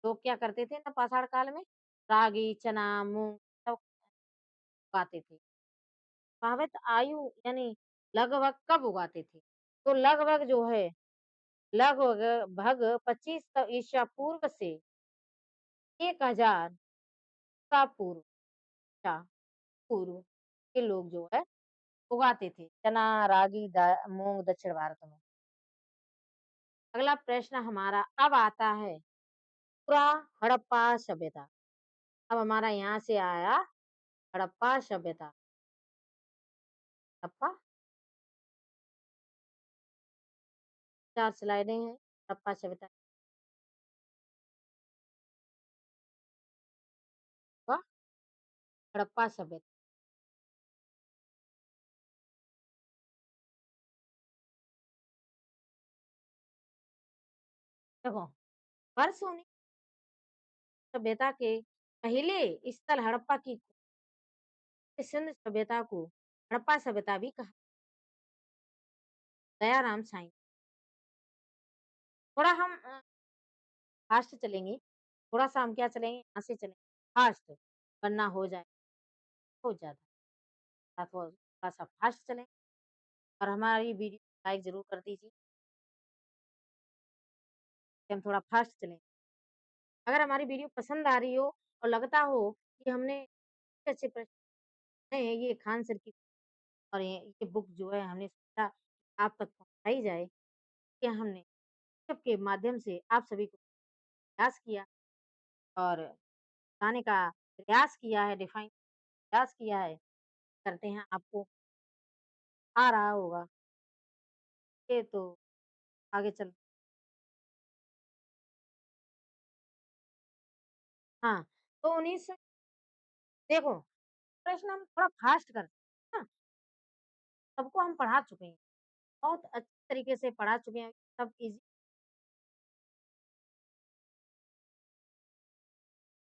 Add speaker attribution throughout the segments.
Speaker 1: लोग क्या करते थे ना पाषाण काल में, रागी, चना, मूँग सब उगाते थे। संभावित आयु यानी लगभग कब उगाते थे? तो लगभग जो है, लगभग 25 ईसा पूर्व से 1000 ईसा ईसा पूर्व के लोग जो है उगाते थे, चना, रागी, मूँग दक्षिण भारत में। अगला प्रश्न हमारा अब आता है, पूरा हड़प्पा सभ्यता। अब हमारा यहाँ से आया हड़प्पा सभ्यता। हड़प्पा 4 स्लाइडें हैं, हड़प्पा सभ्यता का हड़प्पा सभ्यता। देखो, वर्ष 19 सभ्यता के पहले स्थल हड़प्पा की सिंध सभ्यता को हड़प्पा सभ्यता भी कहा। दयाराम साईं। थोड़ा हम फास्ट चलेंगे, थोड़ा-सा हम क्या चलेंगे, यहाँ से चलेंगे फास्ट, वरना हो जाए बहुत ज़्यादा। थोड़ा-सा फास्ट चलें और हमारी वीडियो लाइक ज़रूर कर दीजिए, कि हम थोड़ा फास्ट चलें। अगर हमारी वीडियो पसंद आ रही हो और लगता हो कि हमने अच्छे प्रश्न हैं, ये खान सर की और ये बुक जो है हमने सोचा आप तक पहुँचाई जाए, कि हमने सबके माध्यम से आप सभी को प्रयास किया और बताने का प्रयास किया है, डिफाइन प्रयास किया है, करते हैं आपको आ रहा होगा। ये तो आगे चल हाँ, तो 19 देखो, प्रश्न हम थोड़ा फास्ट करते हैं ना, सबको हम पढ़ा चुके हैं, बहुत अच्छे तरीके से पढ़ा चुके हैं, सब ईज़ी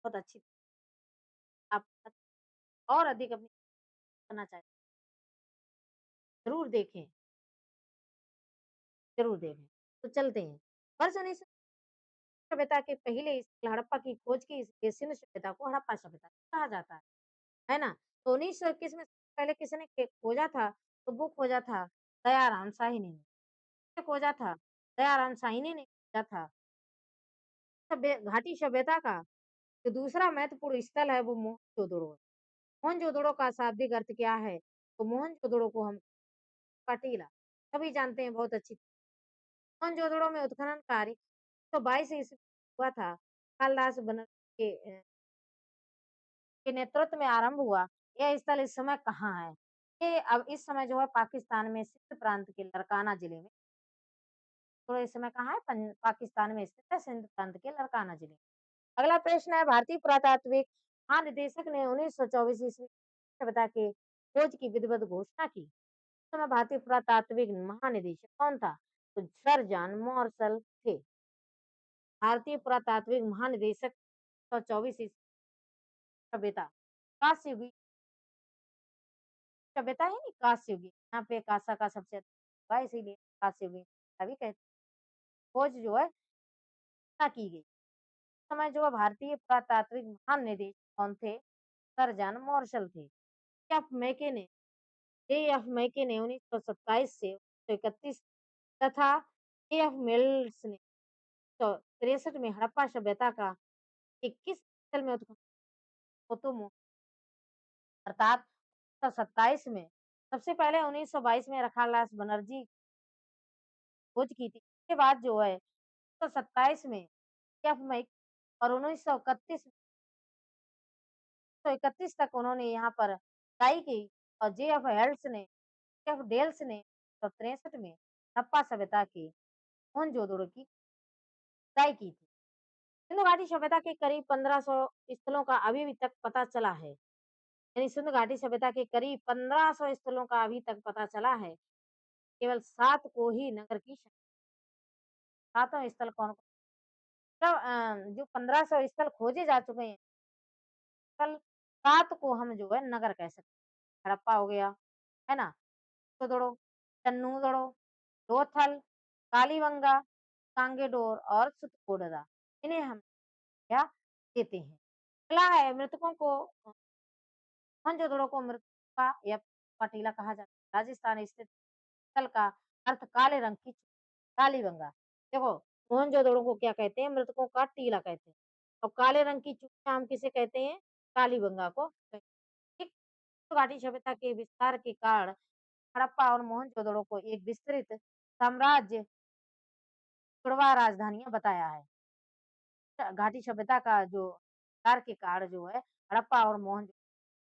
Speaker 1: बहुत अच्छी आप और अधिक अपनी करना चाहें, ज़रूर देखें, ज़रूर देखें। तो चलते हैं। वर्ष 1900 सभ्यता के पहले इस हड़प्पा की खोज की इसलिए सिंधु सभ्यता को हड़प्पा सभ्यता कहा जाता है ना? तो 1921 में पहले किसी ने खोजा था, तो वो खोजा था दयाराम साहिनी ने। किसने खोजा था? दयाराम साहिनी ने खोजा था। घाटी सभ्यता का जो दूसरा महत्वपूर्ण स्थल है वो मोहनजोदड़ो है। मोहनजोदड़ो का शाब्दिक अर्थ क्या है? तो मोहनजोदड़ो को हम कटीला सभी जानते हैं बहुत अच्छी मोहनजोदड़ो में उत्खनन कार्य 122 ईस्वी हुआ था। कालिदास बनर्जी के नेतृत्व में आरंभ हुआ। यह स्थल इस समय कहाँ है? ये अब इस समय जो है पाकिस्तान में सिंध प्रांत के लरकाना जिले में तो इस समय कहाँ है? पाकिस्तान में स्थित है, सिंध प्रांत के लरकाना जिले में। अगला प्रश्न है भारतीय पुरातात्विक महानिदेशक ने 1924 ईस्वी सभ्यता के खोज की विधिवत घोषणा की। उस समय भारतीय पुरातात्विक महानिदेशक कौन था? तो सर जॉन मॉर्शल थे। भारतीय पुरातात्विक महानिदेशक 124 ईस्वी सभ्यता कांस्य युगीन सभ्यता है नहीं कांस्य युगीन यहाँ पे कांसा का सबसे अच्छा हुआ इसीलिए कांस्य युगीन सभ्यता भी कहते हैं। खोज जो है की गई। समय जो है भारतीय पुरातात्विक महानिदेशक कौन थे? सर जॉन मॉर्शल थे। एफ मैके ने एएफ मैके ने 1927 से 1931 तथा एएफ मिल्स ने 1963 में हड़प्पा सभ्यता का 21 स्थल में उत्खनन पोतोमो अर्थात 1927 में सबसे पहले 1922 में रखालदास बनर्जी खोज की थी। उसके बाद जो है 1927 में एफ मैक और 1931 तक उन्होंने यहाँ पर ट्राई की और जेएफ हेल्स ने जेएफ डेल्स ने 1963 में हड़प्पा सभ्यता के मोहनजोदड़ो की खुदाई की थी। सिंधु घाटी सभ्यता के करीब 1500 स्थलों का अभी भी तक पता चला है। यानी सिंधु घाटी सभ्यता के करीब 1500 स्थलों का अभी तक पता चला है। केवल 7 को ही नगर की सातों स्थल कौन-कौन मतलब जो 1500 स्थल खोजे जा चुके हैं, कल 7 को हम जो है नगर कह सकते हैं। हड़प्पा हो गया, है ना? दड़ो, चन्नूदड़ो, लोथल, कालीबंगा, सांगेडोर और सुतकोडरा। इन्हें हम या देते हैं। अगला है मृतकों को मोहनजोदड़ो को मृतका या पाटीला कहा जाता है। राजस्थान स्थित स्थल का अर्थ काले रंग की कालीबंगा। देखो, मोहनजोदड़ो को क्या कहते हैं? मृतकों का टीला कहते हैं और काले रंग की चूड़ियाँ हम किसे कहते हैं? कालीबंगा को कहते हैं। ठीक? तो घाटी सभ्यता के विस्तार के कारण हड़प्पा और मोहनजोदड़ो को एक विस्तृत साम्राज्य जुड़वा राजधानियाँ बताया है। घाटी सभ्यता का जो विस्तार के कारण जो है हड़प्पा और मोहनजोदड़ो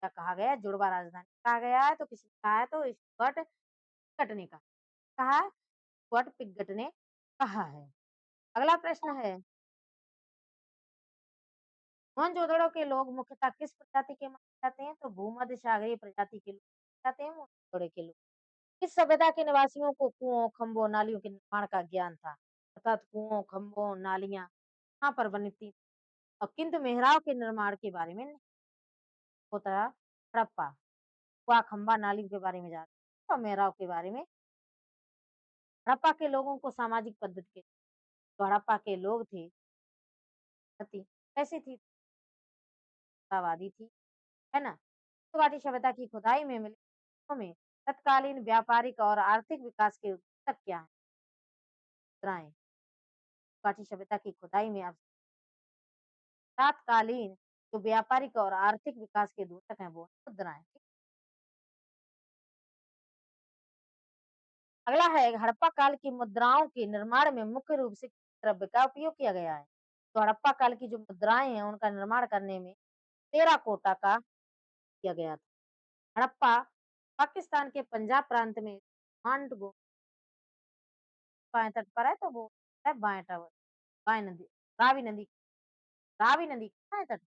Speaker 1: क्या कहा गया है? जुड़वा राजधानी कहा गया है। तो किसने कहा है? तो स्टुअर्ट पिगट ने कहा है। स्टुअर्ट पिगट ने कहा है। अगला प्रश्न है, मोहनजोदड़ो के लोग मुख्यतः किस प्रजाति के माने जाते हैं? तो भूमध्य सागरीय प्रजाति के लोग माने जाते हैं मोहनजोदड़ो के लोग। किस सभ्यता के निवासियों को कुओं, खंभों, नालियों के निर्माण का ज्ञान था? अर्थात कुओं, खंभों, नालियाँ कहाँ पर बनी थी? और किंतु मेहराब के निर्माण के बारे में नहीं होता हड़प्पा। कुआँ, खंभा, नालियों के बारे में जानते हैं और मेहराब के बारे में हड़प्पा के लोगों को सामाजिक पद्धति के जो हड़प्पा के लोग थे, जाति कैसी थी? आबादी थी, है ना? शुरुआती सभ्यता की खुदाई में मिले तथ्यों में तत्कालीन व्यापारिक और आर्थिक विकास के द्योतक क्या हैं? मुद्राएँ। शुरुआती सभ्यता की खुदाई में आप तत्कालीन जो व्यापारिक और आर्थिक विकास के द्योतक हैं वो हैं मुद्राएँ। अगला है हड़प्पा काल की मुद्राओं के निर्माण में मुख्य रूप से किस द्रव्य का उपयोग किया गया है? तो हड़प्पा काल की जो मुद्राएँ हैं उनका निर्माण करने में टेराकोटा का किया गया था। हड़प्पा पाकिस्तान के पंजाब प्रांत में मांडगो बाएँ तट पर है तो वो है बाएँ नदी रावी नदी के बाएँ तट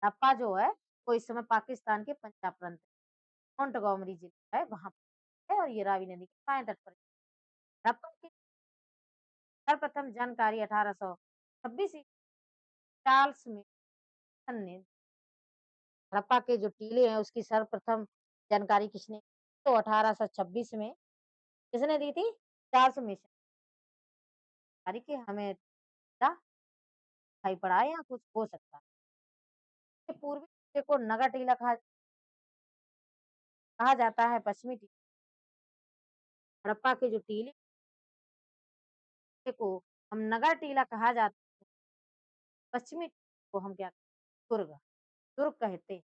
Speaker 1: हड़प्पा जो है वो इस समय पाकिस्तान के पंजाब प्रांत मोंटगोमरी जिला है वहाँ पे है और ये रावी नदी के बाएँ तट पर है। हड़प्पा की सर्वप्रथम जानकारी 1826 चार्ल्स मेसन ने हड़प्पा के जो टीले हैं उसकी सर्वप्रथम जानकारी किसने तो 1826 में किसने दी थी? चार्ल्स मेसन जानकारी कि हमें टीला दिखाई पड़ा है या कुछ हो सकता है। ये पूर्वी टीले को नगा टीला कहा जाता है, पश्चिमी टीले हड़प्पा के जो टीले को हम नगा टीला कहा जाता है, पश्चिमी टीले को हम क्या दुर्ग दुर्ग कहते हैं।